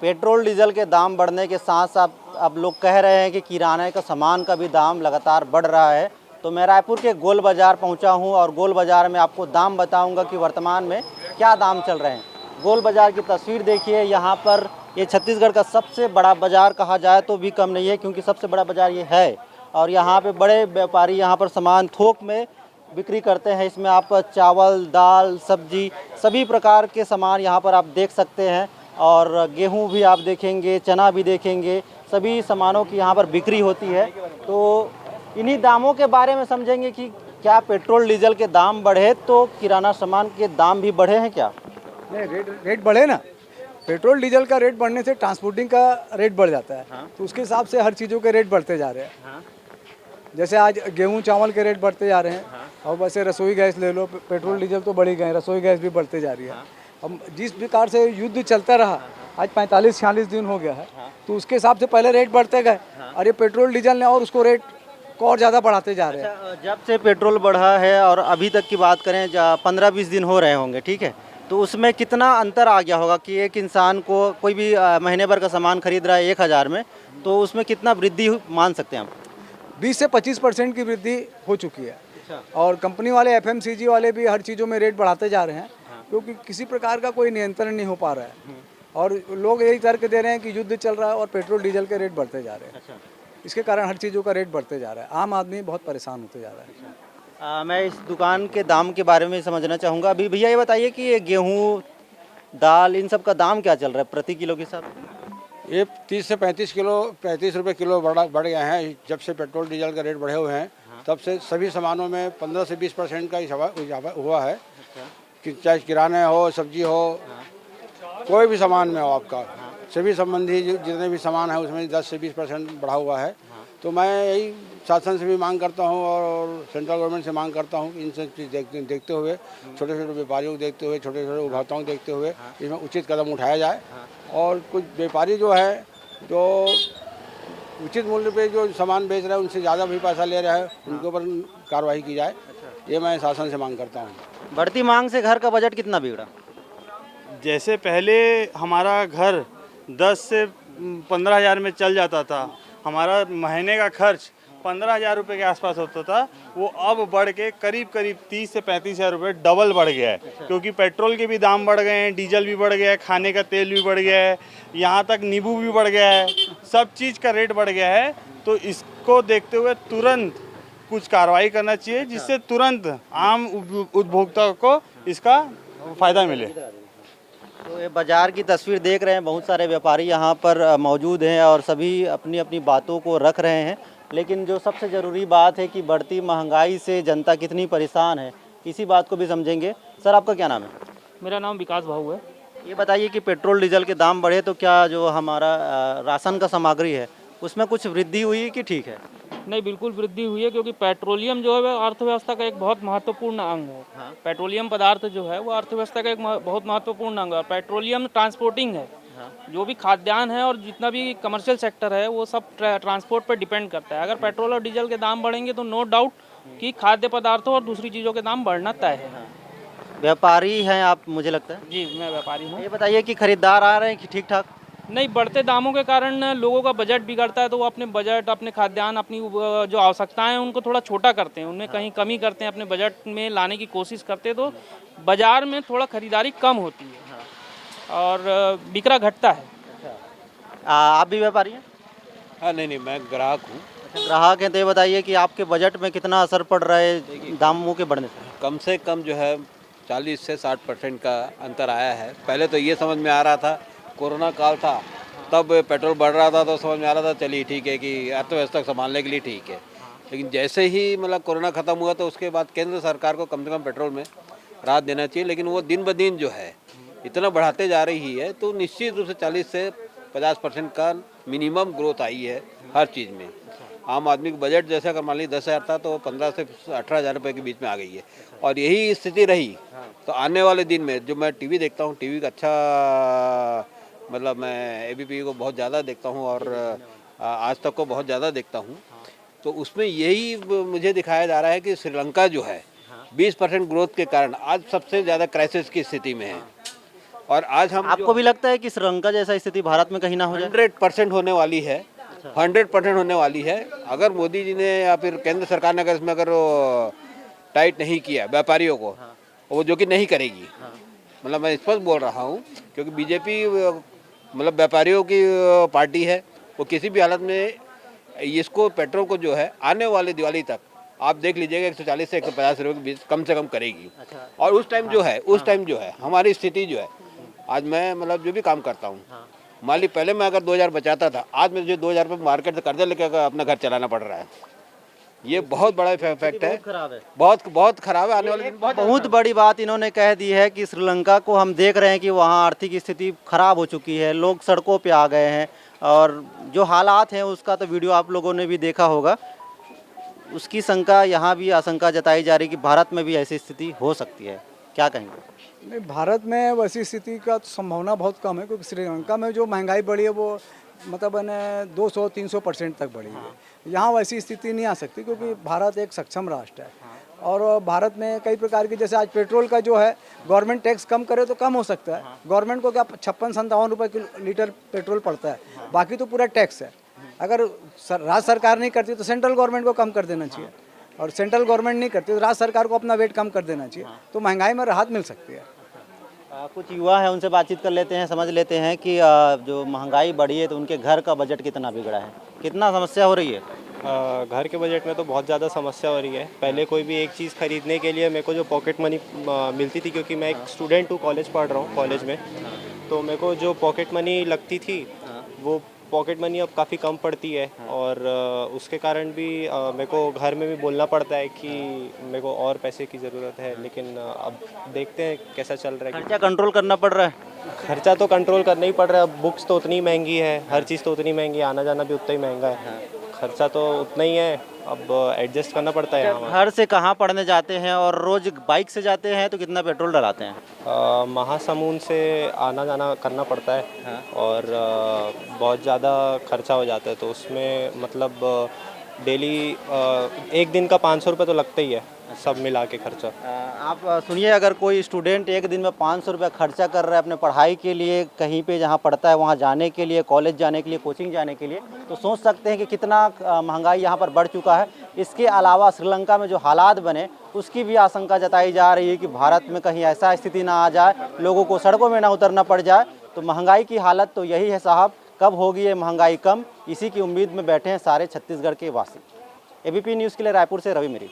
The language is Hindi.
पेट्रोल डीजल के दाम बढ़ने के साथ साथ अब लोग कह रहे हैं कि किराने का सामान का भी दाम लगातार बढ़ रहा है। तो मैं रायपुर के गोल बाज़ार पहुंचा हूं और गोल बाज़ार में आपको दाम बताऊंगा कि वर्तमान में क्या दाम चल रहे हैं। गोल बाज़ार की तस्वीर देखिए, यहाँ पर ये छत्तीसगढ़ का सबसे बड़ा बाज़ार कहा जाए तो भी कम नहीं है, क्योंकि सबसे बड़ा बाज़ार ये है। और यहाँ पे बड़े व्यापारी यहाँ पर सामान थोक में बिक्री करते हैं। इसमें आप चावल, दाल, सब्जी, सभी प्रकार के सामान यहाँ पर आप देख सकते हैं। और गेहूं भी आप देखेंगे, चना भी देखेंगे, सभी सामानों की यहाँ पर बिक्री होती है। तो इन्हीं दामों के बारे में समझेंगे कि क्या पेट्रोल डीजल के दाम बढ़े तो किराना सामान के दाम भी बढ़े हैं क्या? नहीं, रेट बढ़े ना। पेट्रोल डीजल का रेट बढ़ने से ट्रांसपोर्टिंग का रेट बढ़ जाता है। हाँ। तो उसके हिसाब से हर चीज़ों के रेट बढ़ते जा रहे हैं। हाँ। जैसे आज गेहूं चावल के रेट बढ़ते जा रहे हैं। हाँ। और वैसे रसोई गैस ले लो, पेट्रोल डीजल तो बढ़ ही गए, रसोई गैस भी बढ़ते जा रही है। अब जिस प्रकार से युद्ध चलता रहा, आज 45-46 दिन हो गया है, तो उसके हिसाब से पहले रेट बढ़ते गए। और ये पेट्रोल डीजल ने और उसको रेट को और ज़्यादा बढ़ाते जा रहे हैं। अच्छा, जब से पेट्रोल बढ़ा है और अभी तक की बात करें, 15-20 दिन हो रहे होंगे, ठीक है, तो उसमें कितना अंतर आ गया होगा कि एक इंसान को कोई भी महीने भर का सामान खरीद रहा है 1000 में, तो उसमें कितना वृद्धि मान सकते हैं हम? 20 से 25% की वृद्धि हो चुकी है। और कंपनी वाले, एफएमसीजी वाले भी हर चीज़ों में रेट बढ़ाते जा रहे हैं, क्योंकि किसी प्रकार का कोई नियंत्रण नहीं हो पा रहा है। और लोग यही तर्क दे रहे हैं कि युद्ध चल रहा है और पेट्रोल डीजल के रेट बढ़ते जा रहे हैं। इसके कारण हर चीज़ों का रेट बढ़ते जा रहा है। आम आदमी बहुत परेशान होते जा रहा है। मैं इस दुकान के दाम के बारे में समझना चाहूँगा। अभी भैया ये बताइए कि ये गेहूँ, दाल, इन सब का दाम क्या चल रहा है प्रति किलो के हिसाब से? ये 30 से 35 रुपए किलो बढ़ गए हैं। जब से पेट्रोल डीजल का रेट बढ़े हुए हैं, तब से सभी सामानों में 15 से 20% का इजाफा हुआ है। कि चाहे किराने हो, सब्जी हो, कोई भी सामान में हो आपका, सभी संबंधी जितने भी सामान है उसमें 10 से 20% बढ़ा हुआ है। तो मैं यही शासन से भी मांग करता हूँ और सेंट्रल गवर्नमेंट से मांग करता हूँ कि इन सब चीज़ देखते हुए, छोटे छोटे व्यापारियों को देखते हुए, छोटे छोटे उपभोक्ताओं को देखते हुए इसमें उचित कदम उठाया जाए। और कुछ व्यापारी जो है, जो उचित मूल्य पे जो सामान बेच रहे हैं, उनसे ज़्यादा भी पैसा ले रहे हैं, उनके ऊपर कार्रवाई की जाए। ये मैं शासन से मांग करता हूँ। बढ़ती मांग से घर का बजट कितना बिगड़ा? जैसे पहले हमारा घर 10 से 15 हज़ार में चल जाता था, हमारा महीने का खर्च 15,000 रुपये के आसपास होता था, वो अब बढ़ के करीब 30 से 35,000 रुपये डबल बढ़ गया है। क्योंकि पेट्रोल के भी दाम बढ़ गए हैं, डीजल भी बढ़ गया है, खाने का तेल भी बढ़ गया है, यहाँ तक नींबू भी बढ़ गया है, सब चीज़ का रेट बढ़ गया है। तो इसको देखते हुए तुरंत कुछ कार्रवाई करना चाहिए, जिससे तुरंत आम उपभोक्ता को इसका फ़ायदा मिले। तो ये बाज़ार की तस्वीर देख रहे हैं, बहुत सारे व्यापारी यहाँ पर मौजूद हैं और सभी अपनी अपनी बातों को रख रहे हैं। लेकिन जो सबसे ज़रूरी बात है कि बढ़ती महंगाई से जनता कितनी परेशान है, इसी बात को भी समझेंगे। सर, आपका क्या नाम है? मेरा नाम विकास भाऊ है। ये बताइए कि पेट्रोल डीजल के दाम बढ़े तो क्या जो हमारा राशन का सामग्री है उसमें कुछ वृद्धि हुई कि ठीक है? नहीं, बिल्कुल वृद्धि हुई है, क्योंकि पेट्रोलियम जो है वह अर्थव्यवस्था का एक बहुत महत्वपूर्ण अंग है। हाँ। पेट्रोलियम पदार्थ जो है वो अर्थव्यवस्था का एक बहुत महत्वपूर्ण अंग है। और पेट्रोलियम ट्रांसपोर्टिंग है। हाँ। जो भी खाद्यान्न है और जितना भी कमर्शियल सेक्टर है वो सब ट्रांसपोर्ट पर डिपेंड करता है। अगर पेट्रोल और डीजल के दाम बढ़ेंगे तो नो डाउट कि खाद्य पदार्थों और दूसरी चीज़ों के दाम बढ़ना तय है। व्यापारी हैं आप, मुझे लगता है। जी, मैं व्यापारी हूँ। ये बताइए कि खरीदार आ रहे हैं कि ठीक ठाक? नहीं, बढ़ते दामों के कारण लोगों का बजट बिगड़ता है, तो वो अपने बजट, अपने खाद्यान्न, अपनी जो आवश्यकताएं हैं उनको थोड़ा छोटा करते हैं, उनमें कहीं कमी करते हैं, अपने बजट में लाने की कोशिश करते हैं, तो बाज़ार में थोड़ा खरीदारी कम होती है और बिक्रा घटता है। आप भी व्यापारी हैं? हाँ, नहीं, मैं ग्राहक हूँ। अच्छा, ग्राहक हैं, तो ये बताइए कि आपके बजट में कितना असर पड़ रहा है दामों के बढ़ने से? कम से कम जो है 40 से 60% का अंतर आया है। पहले तो ये समझ में आ रहा था, कोरोना काल था तब पेट्रोल बढ़ रहा था तो समझ में आ रहा था चलिए ठीक है कि अर्थव्यवस्था संभालने के लिए ठीक है। लेकिन जैसे ही मतलब कोरोना ख़त्म हुआ तो उसके बाद केंद्र सरकार को कम से कम पेट्रोल में राहत देना चाहिए। लेकिन वो दिन ब दिन जो है इतना बढ़ाते जा रही है, तो निश्चित रूप से 40 से 50% का मिनिमम ग्रोथ आई है हर चीज़ में। आम आदमी का बजट जैसे अगर मान लीजिए 10,000 था तो 15 से 18,000 रुपये के बीच में आ गई है। और यही स्थिति रही तो आने वाले दिन में, जो मैं टीवी देखता हूँ, टीवी का अच्छा मतलब मैं एबीपी को बहुत ज़्यादा देखता हूँ और आज तक को बहुत ज़्यादा देखता हूँ, तो उसमें यही मुझे दिखाया जा रहा है कि श्रीलंका जो है 20% ग्रोथ के कारण आज सबसे ज़्यादा क्राइसिस की स्थिति में है। और आज हम आपको भी लगता है कि श्रीलंका जैसा स्थिति भारत में कहीं ना हो जाए? 100% होने वाली है, 100% होने वाली है। अगर मोदी जी ने या फिर केंद्र सरकार ने अगर इसमें अगर टाइट नहीं किया व्यापारियों को, वो जो कि नहीं करेगी, मतलब मैं स्पष्ट बोल रहा हूँ, क्योंकि बीजेपी मतलब व्यापारियों की पार्टी है। वो किसी भी हालत में इसको पेट्रोल को जो है आने वाली दिवाली तक आप देख लीजिएगा 140 से 150 रुपये के बीच कम से कम करेगी। और उस टाइम जो है हमारी स्थिति जो है, आज मैं मतलब जो भी काम करता हूँ, मान ली पहले मैं अगर 2000 बचाता था, आज मुझे 2000 रुपये मार्केट से कर्जा लेकर अपना घर चलाना पड़ रहा है। ये बहुत बड़ा इफेक्ट है, खराब है। बहुत खराब है। आने वाले दिन बहुत बड़ी बात इन्होंने कह दी है कि श्रीलंका को हम देख रहे हैं कि वहाँ आर्थिक स्थिति खराब हो चुकी है, लोग सड़कों पे आ गए हैं, और जो हालात हैं उसका तो वीडियो आप लोगों ने भी देखा होगा। उसकी शंका यहाँ भी आशंका जताई जा रही कि भारत में भी ऐसी स्थिति हो सकती है। क्या कहेंगे? नहीं, भारत में वैसी स्थिति का तो संभावना बहुत कम है, क्योंकि श्रीलंका में जो महंगाई बढ़ी है वो मतलब 200-300% तक बढ़ी है। यहाँ वैसी स्थिति नहीं आ सकती, क्योंकि भारत एक सक्षम राष्ट्र है। और भारत में कई प्रकार की, जैसे आज पेट्रोल का जो है गवर्नमेंट टैक्स कम करे तो कम हो सकता है। गवर्नमेंट को क्या 56-57 रुपये लीटर पेट्रोल पड़ता है, बाकी तो पूरा टैक्स है। अगर राज्य सरकार नहीं करती तो सेंट्रल गवर्नमेंट को कम कर देना चाहिए, और सेंट्रल गवर्नमेंट नहीं करती तो राज्य सरकार को अपना वेट कम कर देना चाहिए, तो महंगाई में राहत मिल सकती है। कुछ युवा हैं, उनसे बातचीत कर लेते हैं, समझ लेते हैं कि जो महंगाई बढ़ी है तो उनके घर का बजट कितना बिगड़ा है, कितना समस्या हो रही है? घर के बजट में तो बहुत ज़्यादा समस्या हो रही है। पहले कोई भी एक चीज़ खरीदने के लिए मेरे को जो पॉकेट मनी मिलती थी, क्योंकि मैं एक स्टूडेंट हूँ, कॉलेज पढ़ रहा हूँ कॉलेज में, तो मेरे को जो पॉकेट मनी लगती थी वो पॉकेट मनी अब काफ़ी कम पड़ती है। और उसके कारण भी मेरे को घर में भी बोलना पड़ता है कि मेरे को और पैसे की ज़रूरत है। लेकिन अब देखते हैं कैसा चल रहा है। खर्चा कंट्रोल करना पड़ रहा है। खर्चा तो कंट्रोल करना ही पड़ रहा है। अब बुक्स तो उतनी महंगी है, हर चीज़ तो उतनी महंगी है, आना जाना भी उतना ही महंगा है, खर्चा तो उतना ही है, अब एडजस्ट करना पड़ता है। यहाँ घर से कहाँ पढ़ने जाते हैं और रोज बाइक से जाते हैं तो कितना पेट्रोल डलाते हैं? महासमुंद से आना जाना करना पड़ता है, और बहुत ज़्यादा खर्चा हो जाता है, तो उसमें मतलब डेली एक दिन का 500 रुपये तो लगता ही है, सब मिला के खर्चा। आप सुनिए, अगर कोई स्टूडेंट एक दिन में 500 रुपये खर्चा कर रहा है अपने पढ़ाई के लिए, कहीं पे जहाँ पढ़ता है वहाँ जाने के लिए, कॉलेज जाने के लिए, कोचिंग जाने के लिए, तो सोच सकते हैं कि कितना महंगाई यहाँ पर बढ़ चुका है। इसके अलावा श्रीलंका में जो हालात बने उसकी भी आशंका जताई जा रही है कि भारत में कहीं ऐसा स्थिति ना आ जाए, लोगों को सड़कों में ना उतरना पड़ जाए। तो महंगाई की हालत तो यही है साहब, कब होगी ये महंगाई कम, इसी की उम्मीद में बैठे हैं सारे छत्तीसगढ़ के वासी। एबीपी न्यूज़ के लिए रायपुर से रवि मेरी।